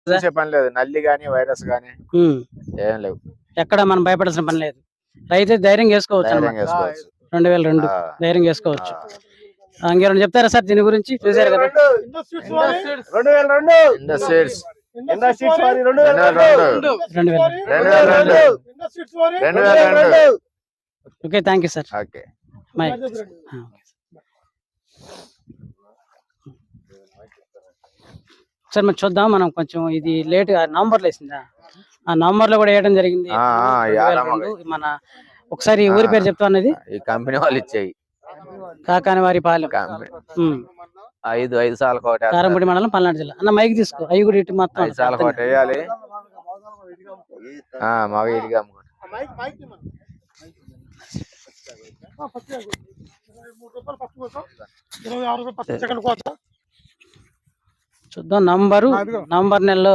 చూసే పని లేదు, నల్లి గాని వైరస్ గాని ఏం లేవు. ఎక్కడ మనం భయపడాల్సిన పని లేదు. రైతు ధైర్యం చేసుకోవచ్చు ధైర్యం అన్నమాట. చేసుకోవచ్చు. 2002 ధైర్యం చేసుకోవచ్చు. ఇంకేమైనా చెప్తారా సార్ దీని గురించి? చూసారు కదా. Industries 2002. Okay, thank you sir. Okay. Sir మనం చూద్దాం. మనం కొంచెం ఇది లేట్ నవంబర్లో వేసిందా? ఆ నవంబర్ లో కూడా వేయడం జరిగింది. మన ఒకసారి ఊరి పేరు చెప్తా అన్నది. ఈ కంపెనీ వాళ్ళు ఇచ్చాయి, కాకాని వారి పాలెం, 5 సార్లు కోట, కారంపూడి మండలం, పల్నాడు జిల్లా. అన్న మైక్ తీసుకో. అవి కూడా ఇటు మొత్తం 5 సార్లు కోట వేయాలి. మగ ఇడిగా చూద్దాం. నంబర్ నెలలో